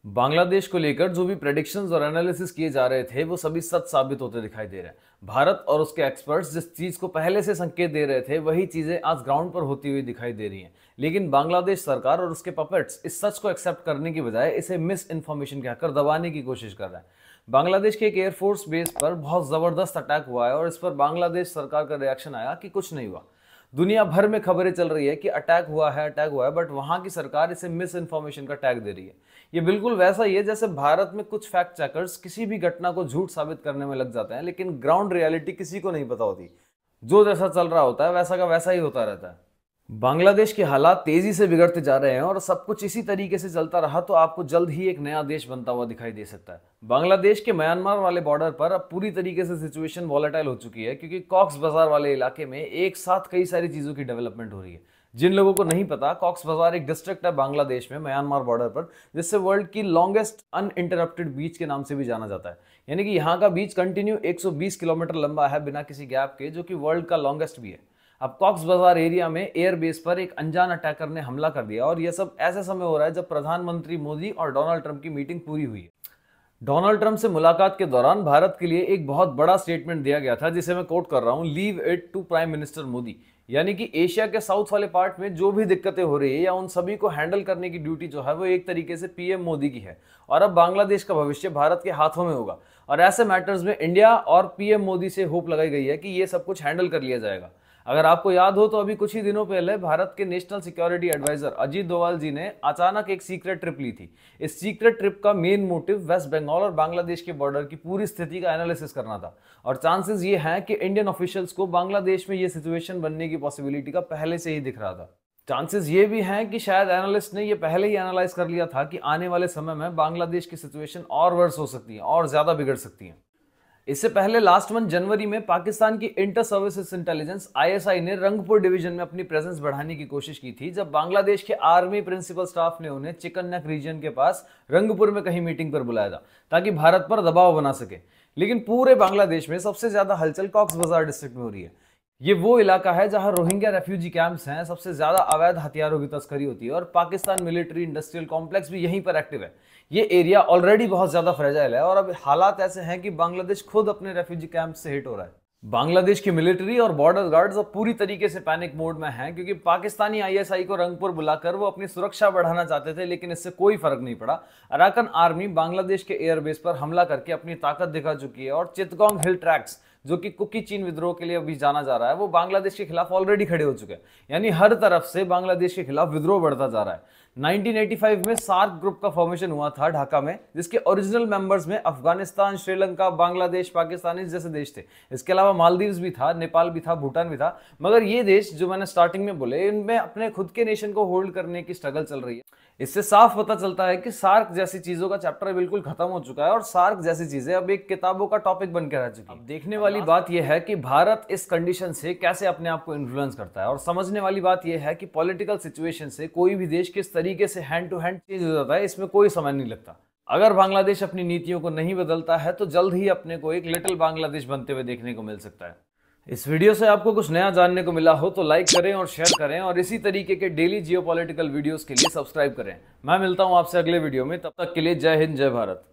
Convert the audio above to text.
बांग्लादेश को लेकर जो भी प्रेडिक्शंस और एनालिसिस किए जा रहे थे वो सभी सच साबित होते दिखाई दे रहे हैं। भारत और उसके एक्सपर्ट्स जिस चीज को पहले से संकेत दे रहे थे वही चीजें आज ग्राउंड पर होती हुई दिखाई दे रही हैं। लेकिन बांग्लादेश सरकार और उसके पपेट्स इस सच को एक्सेप्ट करने की बजाय इसे मिस इन्फॉर्मेशन कहकर दबाने की कोशिश कर रहे हैं। बांग्लादेश के एक एयरफोर्स बेस पर बहुत जबरदस्त अटैक हुआ है और इस पर बांग्लादेश सरकार का रिएक्शन आया कि कुछ नहीं हुआ। दुनिया भर में खबरें चल रही है कि अटैक हुआ है, बट वहां की सरकार इसे मिस इन्फॉर्मेशन का टैग दे रही है। ये बिल्कुल वैसा ही है जैसे भारत में कुछ फैक्ट चेकर्स किसी भी घटना को झूठ साबित करने में लग जाते हैं, लेकिन ग्राउंड रियलिटी किसी को नहीं पता होती। जो जैसा चल रहा होता है वैसा का वैसा ही होता रहता है। बांग्लादेश के हालात तेजी से बिगड़ते जा रहे हैं और सब कुछ इसी तरीके से चलता रहा तो आपको जल्द ही एक नया देश बनता हुआ दिखाई दे सकता है। बांग्लादेश के म्यांमार वाले बॉर्डर पर अब पूरी तरीके से सिचुएशन वॉलेटाइल हो चुकी है, क्योंकि कॉक्स बाजार वाले इलाके में एक साथ कई सारी चीजों की डेवलपमेंट हो रही है। जिन लोगों को नहीं पता, कॉक्स बाजार एक डिस्ट्रिक्ट है बांग्लादेश में म्यांमार बॉर्डर पर, जिससे वर्ल्ड की लॉन्गेस्ट अनइंटरप्टेड बीच के नाम से भी जाना जाता है। यानी कि यहाँ का बीच कंटिन्यू 120 किलोमीटर लंबा है बिना किसी गैप के, जो कि वर्ल्ड का लॉन्गेस्ट भी है। अब कॉक्स बाजार एरिया में एयरबेस पर एक अनजान अटैकर ने हमला कर दिया और यह सब ऐसे समय हो रहा है जब प्रधानमंत्री मोदी और डोनाल्ड ट्रंप की मीटिंग पूरी हुई है। डोनाल्ड ट्रंप से मुलाकात के दौरान भारत के लिए एक बहुत बड़ा स्टेटमेंट दिया गया था, जिसे मैं कोट कर रहा हूं, leave it to prime minister Modi. यानी कि एशिया के साउथ वाले पार्ट में जो भी दिक्कतें हो रही है या उन सभी को हैंडल करने की ड्यूटी जो है वो एक तरीके से पीएम मोदी की है, और अब बांग्लादेश का भविष्य भारत के हाथों में होगा। और ऐसे मैटर्स में इंडिया और पीएम मोदी से होप लगाई गई है कि ये सब कुछ हैंडल कर लिया जाएगा। अगर आपको याद हो तो अभी कुछ ही दिनों पहले भारत के national security adviser Ajit Doval ji ने अचानक एक सीक्रेट ट्रिप ली थी। इस सीक्रेट ट्रिप का मेन मोटिव वेस्ट बंगाल और बांग्लादेश के बॉर्डर की पूरी स्थिति का एनालिसिस करना था, और चांसेस ये हैं कि इंडियन ऑफिशियल्स को बांग्लादेश में ये सिचुएशन बनने की पॉसिबिलिटी का पहले से ही दिख रहा था। चांसेस ये भी हैं कि शायद एनालिस्ट ने ये पहले ही एनालाइज कर लिया था कि आने वाले समय में बांग्लादेश की सिचुएशन और वर्स हो सकती है और ज्यादा बिगड़ सकती है। इससे पहले लास्ट मंथ जनवरी में पाकिस्तान की इंटर सर्विसेज इंटेलिजेंस आईएसआई ने रंगपुर डिवीजन में अपनी प्रेजेंस बढ़ाने की कोशिश की थी, जब बांग्लादेश के आर्मी प्रिंसिपल स्टाफ ने उन्हें चिकन नेक रीजन के पास रंगपुर में कहीं मीटिंग पर बुलाया था ताकि भारत पर दबाव बना सके। लेकिन पूरे बांग्लादेश में सबसे ज्यादा हलचल कॉक्स बाजार डिस्ट्रिक्ट में हो रही है। ये वो इलाका है जहां रोहिंग्या रेफ्यूजी कैंप्स हैं, सबसे ज्यादा अवैध हथियारों की तस्करी होती है और पाकिस्तान मिलिट्री इंडस्ट्रियल कॉम्प्लेक्स भी यहीं पर एक्टिव है। ये एरिया ऑलरेडी बहुत ज्यादा फ्रेजाइल है और अब हालात ऐसे हैं कि बांग्लादेश खुद अपने रेफ्यूजी कैंप से हिट हो रहा है। बांग्लादेश की मिलिट्री और बॉर्डर गार्ड्स अब पूरी तरीके से पैनिक मोड में हैं, क्योंकि पाकिस्तानी आईएसआई को रंगपुर बुलाकर वो अपनी सुरक्षा बढ़ाना चाहते थे, लेकिन इससे कोई फर्क नहीं पड़ा। अराकन आर्मी बांग्लादेश के एयरबेस पर हमला करके अपनी ताकत दिखा चुकी है और चितगोंग हिल ट्रैक्स, जो कि कुकी चीन विद्रोह के लिए अभी जाना जा रहा है, वो बांग्लादेश के खिलाफ ऑलरेडी खड़े हो चुके हैं। यानी हर तरफ से बांग्लादेश के खिलाफ विद्रोह बढ़ता जा रहा है। 1985 में सार्क ग्रुप का फॉर्मेशन हुआ था ढाका में, जिसके ओरिजिनल मेंबर्स में अफगानिस्तान, श्रीलंका, बांग्लादेश, पाकिस्तान जैसे देश थे। इसके अलावा मालदीव्स भी था, नेपाल भी था, भूटान भी था। मगर ये देश जो मैंने स्टार्टिंग में बोले, इनमें अपने खुद के नेशन को होल्ड करने की स्ट्रगल चल रही है। इससे साफ पता चलता है कि सार्क जैसी चीजों का चैप्टर बिल्कुल खत्म हो चुका है और सार्क जैसी चीजें अब एक किताबों का टॉपिक बन के रह चुकी है। अब देखने वाली बात यह है कि भारत इस कंडीशन से कैसे अपने आप को इन्फ्लुएंस करता है, और समझने वाली बात यह है कि पॉलिटिकल सिचुएशन से कोई भी देश किस तरीके से हैंड टू हैंड चेंज हो जाता है, इसमें कोई समय नहीं लगता। अगर बांग्लादेश अपनी नीतियों को नहीं बदलता है तो जल्द ही अपने को एक लिटिल बांग्लादेश बनते हुए देखने को मिल सकता है। इस वीडियो से आपको कुछ नया जानने को मिला हो तो लाइक करें और शेयर करें, और इसी तरीके के डेली जियोपॉलिटिकल वीडियोस के लिए सब्सक्राइब करें। मैं मिलता हूं आपसे अगले वीडियो में, तब तक के लिए जय हिंद, जय भारत।